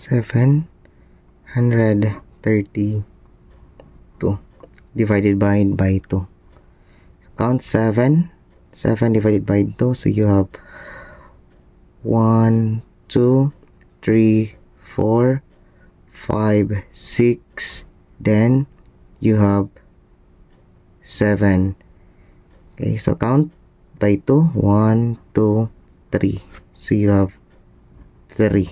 732 divided by 2. Count 7 divided by 2, so you have 1 2 3 4 5 6, then you have 7. Okay, so count by 2, 1 2 3, so you have 3.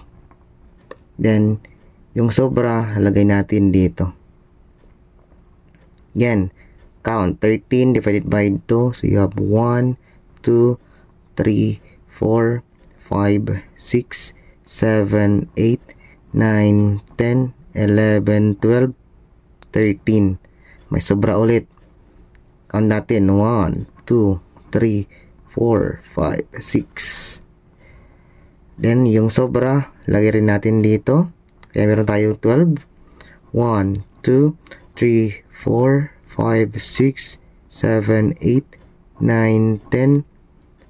Then yung sobra lagay natin dito. Again, count 13 divided by 2, so you have 1 2 3 4 5 6 7 8 9 10 11 12 13. May sobra ulit. Count natin 1 2 3 4 5 6. Then yung sobra lagay rin natin dito. Kaya meron tayo 12. 1 2 3 4 5 6 7 8 9 10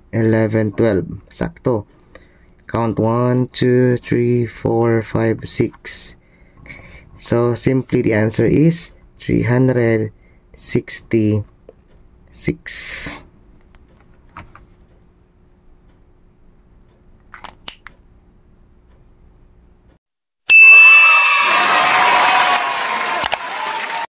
11 12. Sakto. Count 1 2 3 4 5 6. So simply the answer is 366.